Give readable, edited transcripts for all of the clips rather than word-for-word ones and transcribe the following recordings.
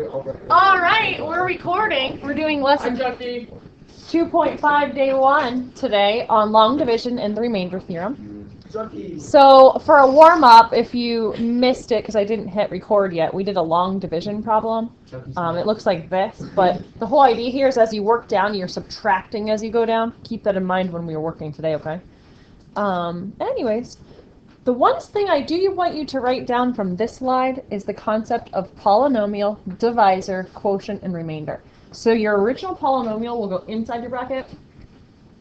All right, we're recording. We're doing lesson 2.5 day 1 today on long division and the remainder theorem. So for a warm-up, if you missed it because I didn't hit record yet, we did a long division problem. It looks like this, but the whole idea here is as you work down, you're subtracting as you go down. Keep that in mind when we were working today, okay? Anyways, the one thing I do want you to write down from this slide is the concept of polynomial, divisor, quotient, and remainder. So your original polynomial will go inside your bracket.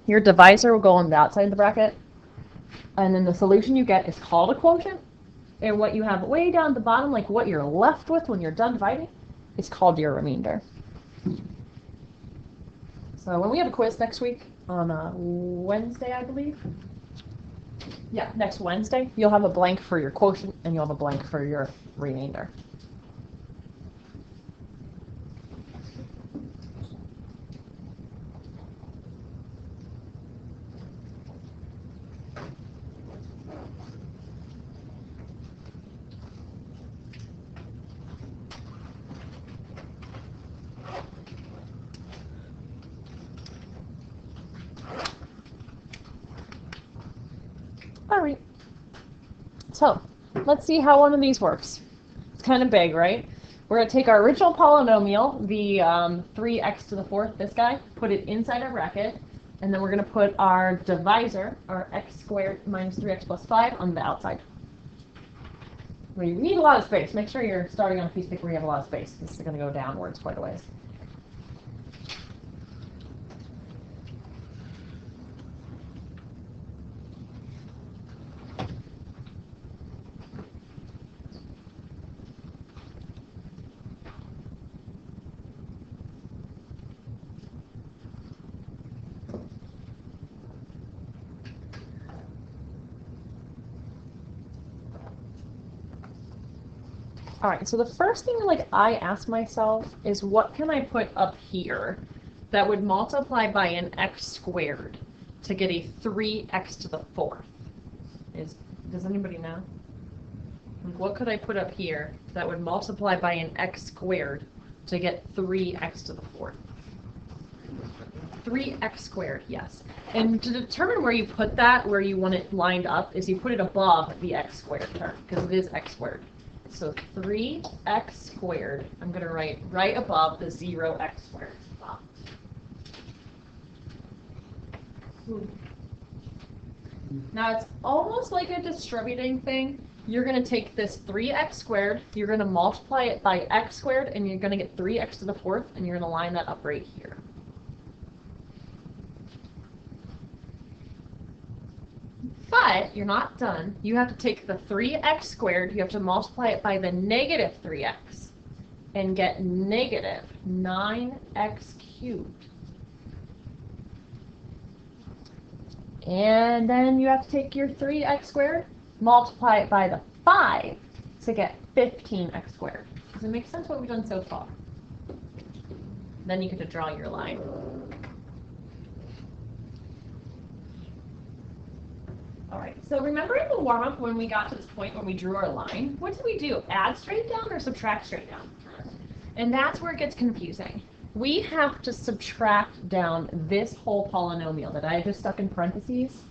Your divisor will go on the outside of the bracket. And then the solution you get is called a quotient. And what you have way down at the bottom, like what you're left with when you're done dividing, is called your remainder. So when we have a quiz next week, on Wednesday, I believe. Yeah, next Wednesday, you'll have a blank for your quotient and you'll have a blank for your remainder. All right, so let's see how one of these works. It's kind of big, right? We're going to take our original polynomial, the 3x to the fourth, this guy, put it inside our bracket, and then we're going to put our divisor, our x squared minus 3x plus 5, on the outside. We need a lot of space. Make sure you're starting on a piece of paper where you have a lot of space. This is going to go downwards quite a ways. All right, so the first thing I ask myself is what can I put up here that would multiply by an x squared to get a 3x to the fourth? Does anybody know? What could I put up here that would multiply by an x squared to get 3x to the fourth? 3x squared, yes. And to determine where you put that, where you want it lined up, is you put it above the x squared term, because it is x squared. So 3x squared, I'm going to write right above the 0x squared spot. Now it's almost like a distributing thing. You're going to take this 3x squared, you're going to multiply it by x squared, and you're going to get 3x to the fourth, and you're going to line that up right here. But you're not done. You have to take the 3x squared, you have to multiply it by the negative 3x, and get negative 9x cubed. And then you have to take your 3x squared, multiply it by the 5 to get 15x squared. Does it make sense what we've done so far? Then you get to draw your line. All right, so remember in the warm-up when we got to this point when we drew our line, what did we do? Add straight down or subtract straight down? And that's where it gets confusing. We have to subtract down this whole polynomial that I just stuck in parentheses.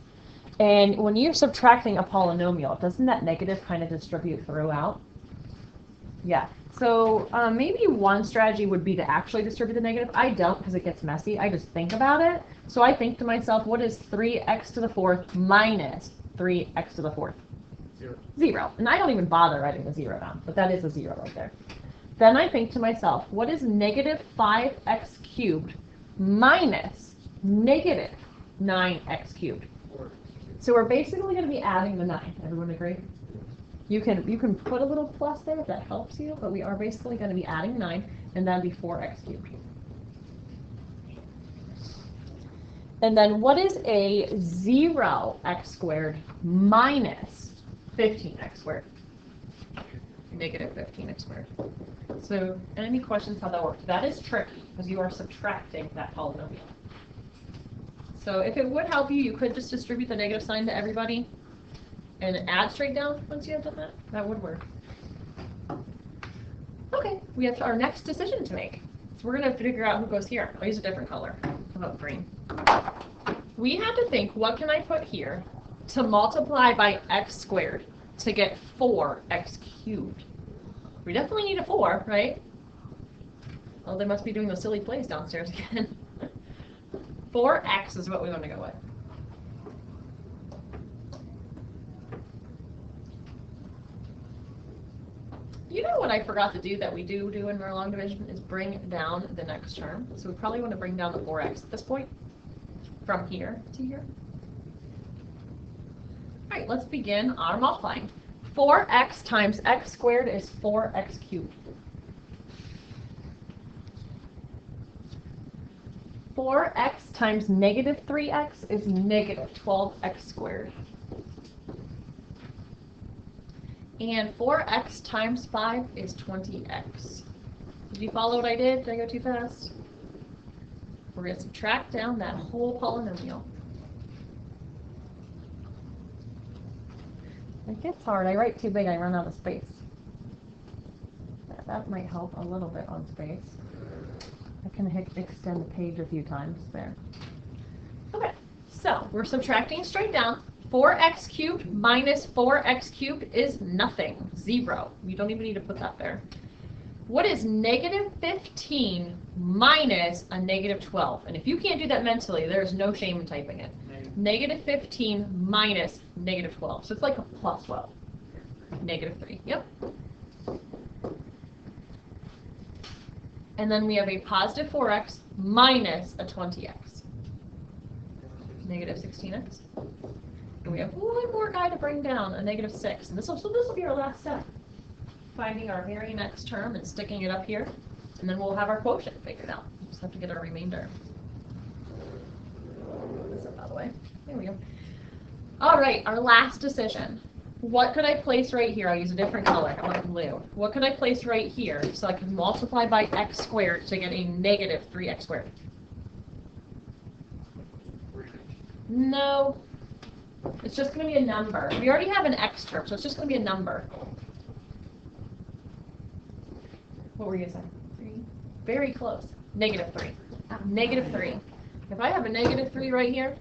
And when you're subtracting a polynomial, doesn't that negative kind of distribute throughout? Yeah. So maybe one strategy would be to actually distribute the negative. I don't because it gets messy. I just think about it. So I think to myself, what is 3x to the fourth minus 3x to the fourth? 0. And I don't even bother writing the 0 down, but that is a 0 right there. Then I think to myself, what is negative 5x cubed minus negative 9x cubed? So we're basically going to be adding the 9. Everyone agree? You can put a little plus there if that helps you, but we are basically going to be adding 9, and that'd be 4x cubed. And then what is a 0x squared minus 15x squared? Negative 15x squared. So any questions how that works? That is tricky because you are subtracting that polynomial. So if it would help you, you could just distribute the negative sign to everybody and add straight down once you have done that. That would work. Okay, we have our next decision to make. So we're going to figure out who goes here. I'll use a different color. How about green? We have to think, what can I put here to multiply by x squared to get 4x cubed? We definitely need a 4, right? Oh, they must be doing those silly plays downstairs again. 4x is what we want to go with. You know what I forgot to do that we do in our long division is bring down the next term. So we probably want to bring down the 4x at this point from here to here. All right, let's begin our multiplying. 4x times x squared is 4x cubed. 4x times negative 3x is negative 12x squared. And 4x times 5 is 20x. Did you follow what I did? Did I go too fast? We're going to subtract down that whole polynomial. It gets hard. I write too big, I run out of space. That might help a little bit on space. I can extend the page a few times there. Okay, so we're subtracting straight down. 4x cubed minus 4x cubed is nothing, 0. We don't even need to put that there. What is negative 15 minus a negative 12? And if you can't do that mentally, there's no shame in typing it. Negative 15 minus negative 12. So it's like a plus 12. Negative 3. Yep. And then we have a positive 4x minus a 20x. Negative 16x. And we have one more guy to bring down, a negative 6. And this will be our last step. Finding our very next term and sticking it up here. And then we'll have our quotient figured out. Just have to get our remainder. Put this up out of the way. There we go. All right, our last decision. What could I place right here? I'll use a different color. I want blue. What could I place right here so I can multiply by x squared to get a negative 3x squared? No. It's just going to be a number. We already have an x term, so it's just going to be a number. What were you going to say? 3? Very close. Negative 3. Negative 3. If I have a negative 3 right here,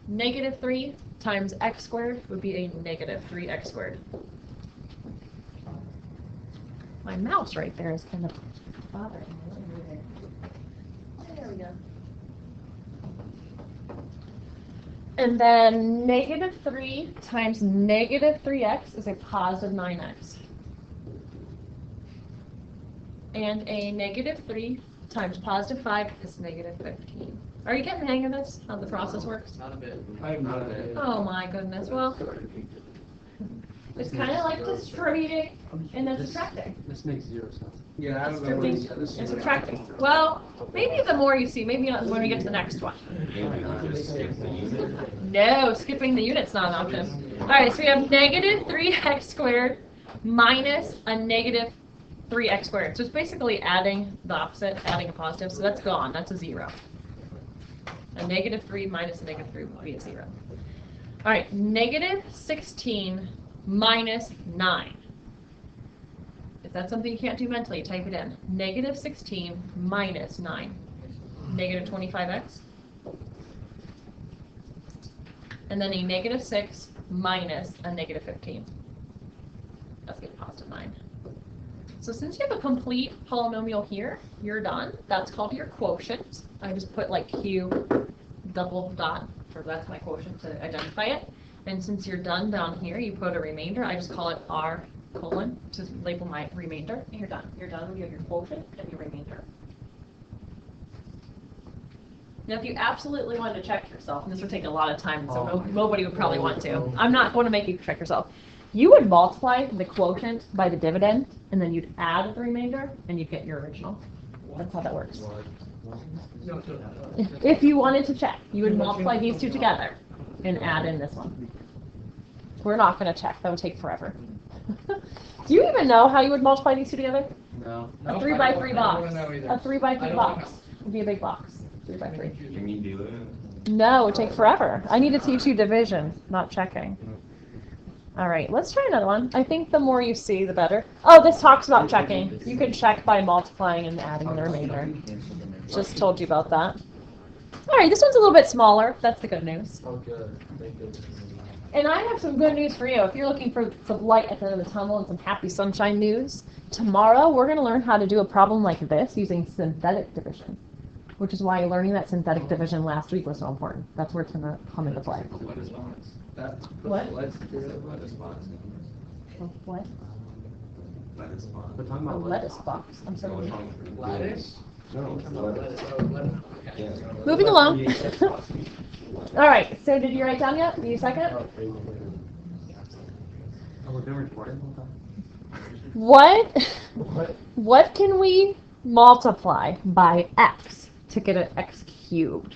negative 3 times x squared would be a negative 3x squared. My mouse right there is kind of bothering me. There we go. And then negative 3 times negative 3x is a positive 9x. And a negative 3 times positive 5 is negative 15. Are you getting the hang of this, how the process works? Not a bit. Not a bit. Oh my goodness, well, it's kind of like distributing and then subtracting. This makes 0 sense. Yeah, I don't know. Distributing and subtracting. Well, maybe the more you see, maybe not when we get to the next one. No, skipping the unit's not an option. All right, so we have negative 3x squared minus a negative 3x squared. So it's basically adding the opposite, adding a positive. So that's gone. That's a 0. A negative 3 minus a negative 3 would be a 0. All right, negative 16 minus 9. If that's something you can't do mentally, type it in. Negative 16 minus 9. Negative 25x. And then a negative 6 minus a negative 15. That's going to be positive 9. So since you have a complete polynomial here, you're done. That's called your quotient. I just put like Q double dot, or that's my quotient to identify it. And since you're done down here, you put a remainder. I just call it R colon to label my remainder. And you're done. You're done. You have your quotient and your remainder. Now, if you absolutely want to check yourself, and this would take a lot of time, so nobody would probably want to. I'm not going to make you check yourself. You would multiply the quotient by the dividend, and then you'd add the remainder, and you'd get your original. That's how that works. If you wanted to check, you would multiply these two together and add in this one. We're not going to check. That would take forever. Do you even know how you would multiply these two together? No. A 3 by 3 box. A 3 by 3 box would be a big box. 3 by 3. Can you do it? No, it would take forever. I need to teach you division, not checking. All right, let's try another one. I think the more you see, the better. Oh, this talks about checking. You can check by multiplying and adding the remainder. Just told you about that. All right, this one's a little bit smaller. That's the good news. Oh, good. Thank goodness. And I have some good news for you. If you're looking for some light at the end of the tunnel and some happy sunshine news, tomorrow we're going to learn how to do a problem like this using synthetic division, which is why learning that synthetic division last week was so important. That's where it's going to come into play. What? What? Let's do it. Lettuce box. What? Lettuce box. We're A talking about lettuce box. I'm sorry. lettuce. No, lettuce. Moving along. All right, so did you write down yet? Need a second? Oh, we're doing recording? What can we multiply by x to get an x cubed?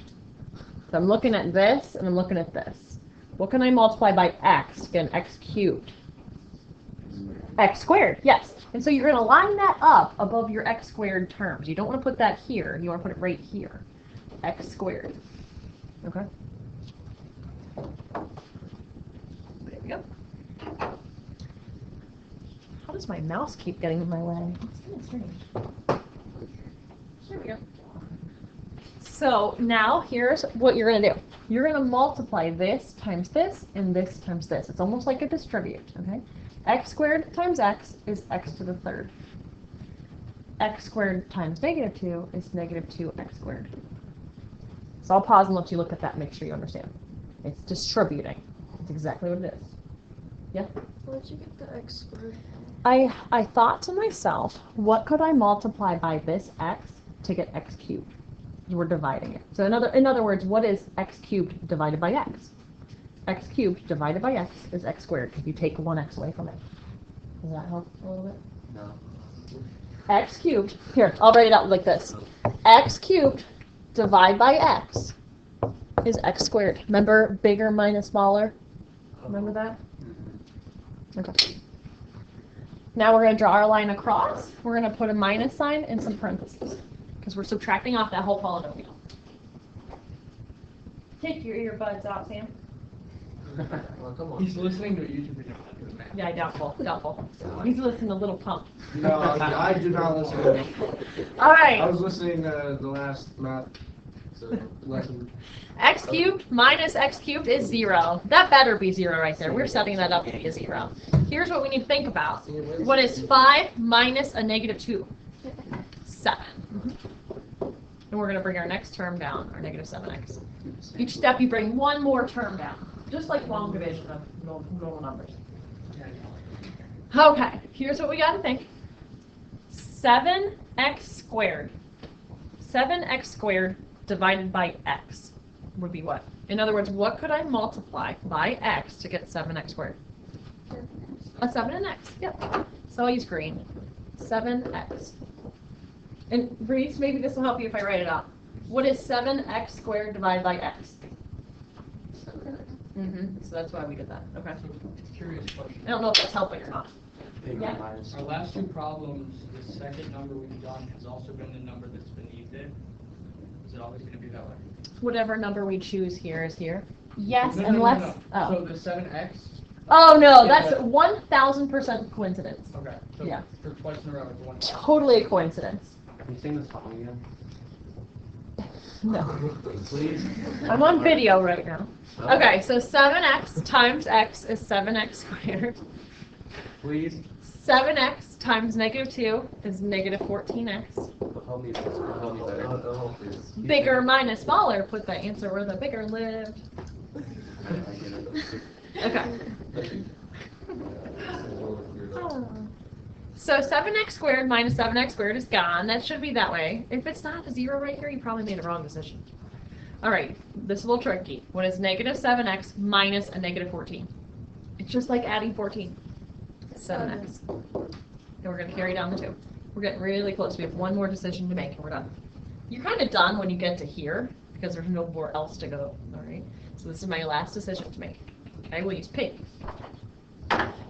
So I'm looking at this and I'm looking at this. What can I multiply by x to get an x cubed? X squared, yes. And so you're going to line that up above your x squared terms. You don't want to put that here. You want to put it right here. X squared. Okay? There we go. How does my mouse keep getting in my way? It's kind of strange. There we go. So now here's what you're going to do. You're going to multiply this times this and this times this. It's almost like a distribute, okay? X squared times x is x to the third. X squared times negative 2 is negative 2x squared. So I'll pause and let you look at that and make sure you understand. It's distributing. It's exactly what it is. Yeah? Where'd you get the x squared? I thought to myself, what could I multiply by this x to get x cubed? We're dividing it. So in other words, what is x cubed divided by x? X cubed divided by x is x squared if you take one x away from it. Does that help a little bit? No. X cubed, here, I'll write it out like this. X cubed divided by x is x squared. Remember bigger minus smaller? Remember that? Okay. Now we're going to draw our line across. We're going to put a minus sign and some parentheses because we're subtracting off that whole polynomial. Take your earbuds out, Sam. Well, come on. He's listening to a YouTube video. Yeah, doubtful. He's listening to Little Pump. No, I do not listen to it. All right. I was listening to the last math lesson. X cubed minus x cubed is 0. That better be 0 right there. We're setting that up to be a 0. Here's what we need to think about. What is 5 minus a negative 2? 7. And we're going to bring our next term down, our negative 7x. Each step you bring one more term down, just like long division of normal numbers. Okay, here's what we got to think. 7x squared. 7x squared divided by x would be what? In other words, what could I multiply by x to get 7x squared? A 7 and x, yep. So I'll use green. 7x. And Reese, maybe this will help you if I write it out. What is 7x squared divided by x? So that's why we did that. Okay. Curious question. I don't know if that's helping or not. Yeah. Our last two problems, the second number we've done has also been the number that's beneath it. Is it always going to be that way? Whatever number we choose here is here. Yes, No, unless. no. Oh. So the 7x? Oh no, Yeah, that's 1,000% coincidence. Okay. So Yeah. for twice in a row, it's 1. Totally a coincidence. Can you sing the song again? No. Please? I'm on video right now. Okay, so 7x times x is 7x squared. Please? 7x times negative 2 is negative 14x. Help me better. Bigger minus smaller, put the answer where the bigger lived. Okay. So 7x squared minus 7x squared is gone. That should be that way. If it's not a 0 right here, you probably made a wrong decision. All right, this is a little tricky. What is negative 7x minus a negative 14? It's just like adding 14. 7x. And we're going to carry down the 2. We're getting really close. We have one more decision to make, and we're done. You're kind of done when you get to here, because there's no more else to go. All right. So this is my last decision to make. Okay, we'll use pink.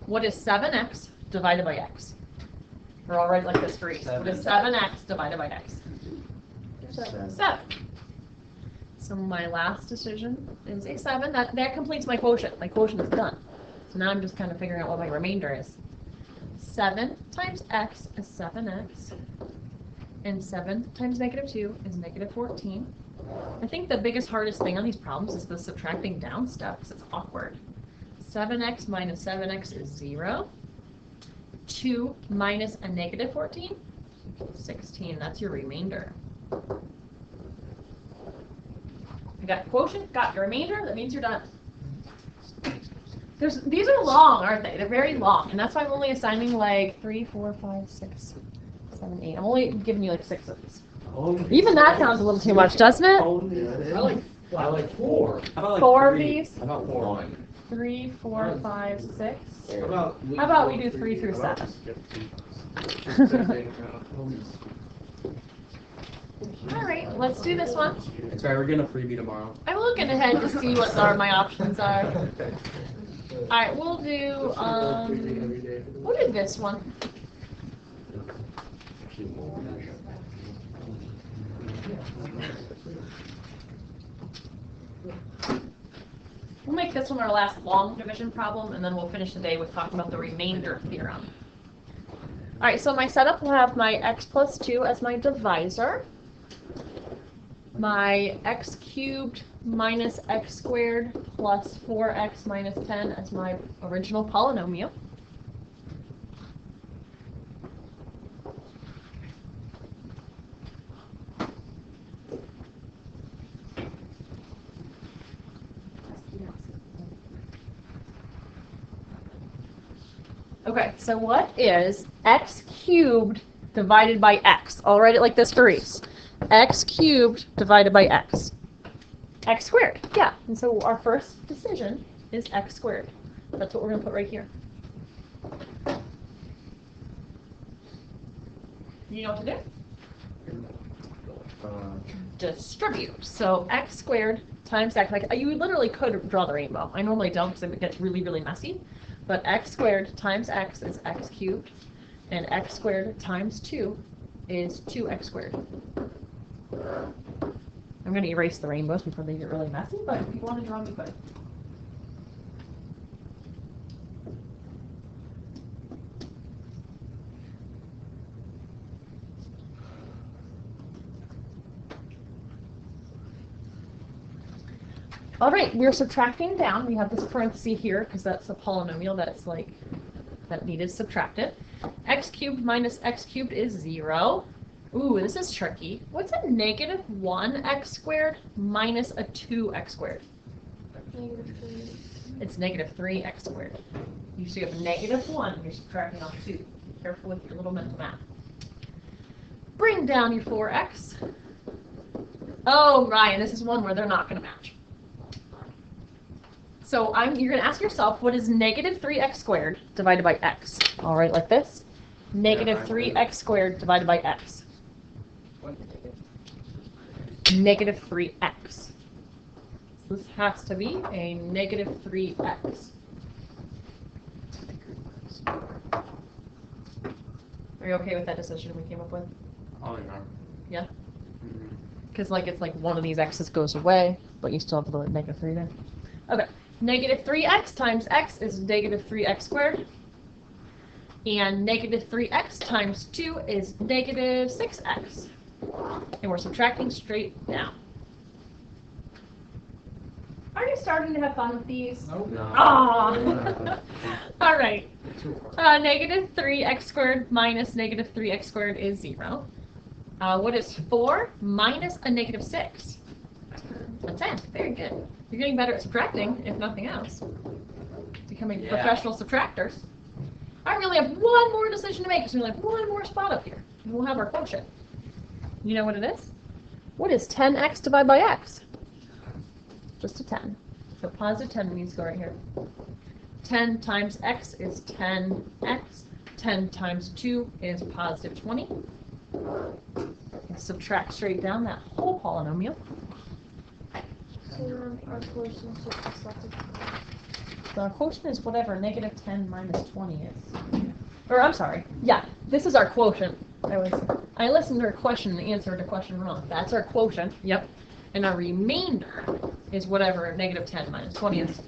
What is 7x divided by x? We're all right like this for each. What is 7x divided by x? 7. So my last decision is a 7. That completes my quotient. My quotient is done. So now I'm just kind of figuring out what my remainder is. 7 times x is 7x, and 7 times -2 is -14. I think the biggest, hardest thing on these problems is the subtracting down step, because it's awkward. 7x minus 7x is 0. 2 minus a -14, 16. That's your remainder. You got quotient, got your remainder, that means you're done. These are long, aren't they? They're very long, and that's why I'm only assigning like 3, 4, 5, 6, 7, 8. I'm only giving you like 6 of these. Even that sounds a little too much, doesn't it? I like 4. How about 4 of these? How about 4? 3, 4, 5, 6. How about we do 3 through 7? All right, let's do this one. That's right, we're gonna freebie tomorrow. I'm looking ahead to see what my options are. All right, we'll do this one. We'll make this one our last long division problem, and then we'll finish the day with talking about the remainder theorem. All right, so my setup will have my x plus 2 as my divisor, my x cubed minus x squared plus 4x minus 10 as my original polynomial. Okay, so what is x cubed divided by x? I'll write it like this for Reese. X cubed divided by x. X squared, yeah. And so our first decision is x squared. That's what we're going to put right here. You know what to do? Distribute. So x squared times x. Like, you literally could draw the rainbow. I normally don't because it gets really, really messy. But x squared times x is x cubed, and x squared times 2 is 2x squared. I'm going to erase the rainbows before they get really messy, but if you want to draw them, you could. All right, we're subtracting down. We have this parenthesis here because that's a polynomial that's like that needed subtracted. X cubed minus x cubed is 0. Ooh, this is tricky. What's a negative 1x squared minus a 2x squared? -3. It's negative 3x squared. You see, you have negative 1, you're subtracting off 2. Be careful with your little mental math. Bring down your 4x. Oh, Ryan, this is one where they're not going to match. So you're going to ask yourself, what is negative 3x squared divided by x? All right, like this. Negative 3x squared divided by x. Negative 3x. This has to be a negative 3x. Are you okay with that decision we came up with? Oh, yeah. Yeah? Because it's like one of these x's goes away, but you still have the negative 3 there. Okay. Negative 3x times x is negative 3x squared. And negative 3x times 2 is negative 6x. And we're subtracting straight down. Are you starting to have fun with these? Nope. No. Aww. All right. Negative 3x squared minus negative 3x squared is 0. What is 4 minus a negative 6? A 10. Very good. You're getting better at subtracting, if nothing else. Becoming professional subtractors. I really have one more decision to make, so we have one more spot up here. And we'll have our quotient. You know what it is? What is 10x divided by x? Just a 10. So positive 10 needs to go right here. 10 times x is 10x. 10 times 2 is positive 20. And subtract straight down that whole polynomial. So our quotient is just selected. So our quotient is whatever negative 10 minus 20 is. Or I'm sorry. Yeah, this is our quotient. I listened to her question and answered the question wrong. That's our quotient. Yep. And our remainder is whatever negative 10 minus 20 is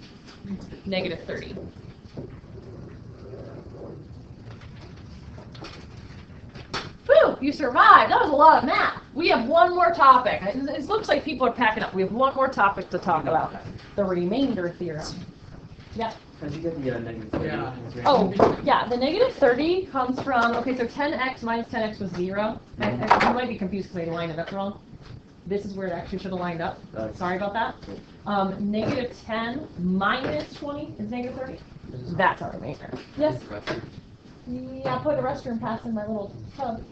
negative 30. Woo! You survived. That was a lot of math. We have one more topic. It looks like people are packing up. We have one more topic to talk about. The remainder theorem. Yeah. How'd you get the negative 30? Yeah. Oh, yeah. The negative 30 comes from, okay, so 10x minus 10x was 0. You might be confused because I lined it up wrong. This is where it actually should have lined up. Sorry about that. Negative 10 minus 20 is negative 30. That's our remainder. Yes? Yeah, I put a restroom pass in my little tub.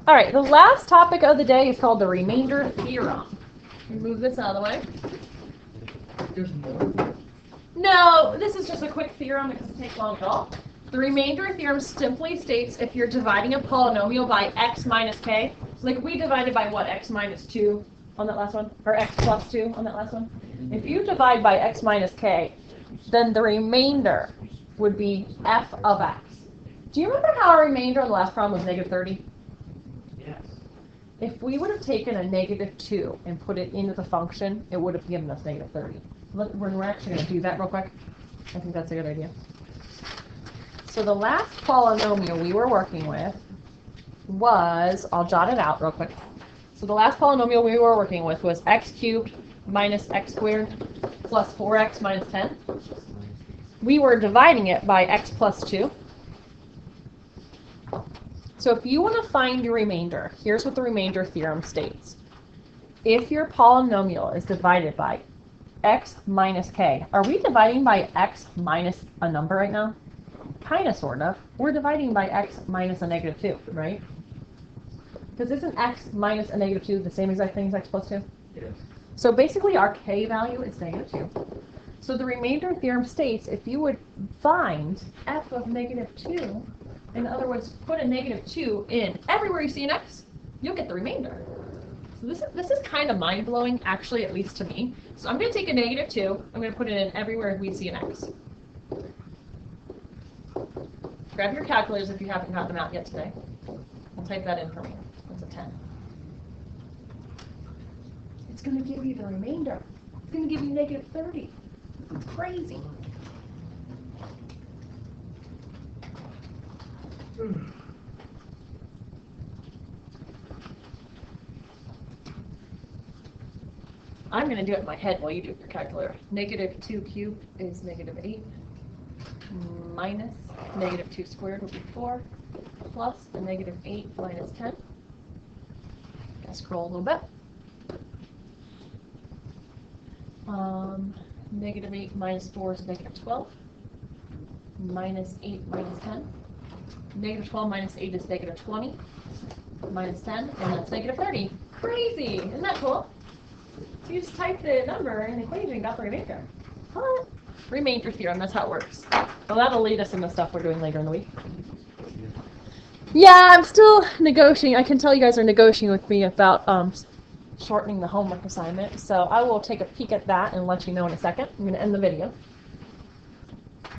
All right, the last topic of the day is called the remainder theorem. Move this out of the way. There's more. No, this is just a quick theorem. It doesn't take long at all. The remainder theorem simply states if you're dividing a polynomial by x minus k, like we divided by what, x minus 2 on that last one, or x plus 2 on that last one. If you divide by x minus k, then the remainder would be f of x. Do you remember how our remainder on the last problem was negative 30? Yes. If we would have taken a negative 2 and put it into the function, it would have given us negative 30. Look, we're actually going to do that real quick. I think that's a good idea. So the last polynomial we were working with was, I'll jot it out real quick. So the last polynomial we were working with was x cubed minus x squared plus 4x minus 10. We were dividing it by x plus 2. So if you want to find your remainder, here's what the remainder theorem states. If your polynomial is divided by x minus k, are we dividing by x minus a number right now? Kind of, sort of. We're dividing by x minus a negative 2, right? Because isn't x minus a negative 2 the same exact thing as x plus 2? Yes. So basically our k value is negative 2. So the remainder theorem states if you would find f of negative 2, in other words, put a negative 2 in everywhere you see an x, you'll get the remainder. So this is kind of mind-blowing, actually, at least to me. So I'm going to take a negative 2, I'm going to put it in everywhere we see an x. Grab your calculators if you haven't got them out yet today. I'll type that in for me. That's a 10. It's going to give you the remainder. It's going to give you negative 30. It's crazy. I'm going to do it in my head while you do it with your calculator. Negative 2 cubed is negative 8. Minus negative 2 squared would be 4. Plus the negative 8 minus 10. I'll scroll a little bit. Negative 8 minus 4 is negative 12. Minus 8 minus 10. Negative 12 minus 8 is negative 20. Minus 10, and that's negative 30. Crazy! Isn't that cool? So you just type the number in the equation and got the remainder. What? Remainder theorem, that's how it works. Well, that'll lead us into stuff we're doing later in the week. Yeah, I'm still negotiating. I can tell you guys are negotiating with me about shortening the homework assignment. So I will take a peek at that and let you know in a second. I'm going to end the video.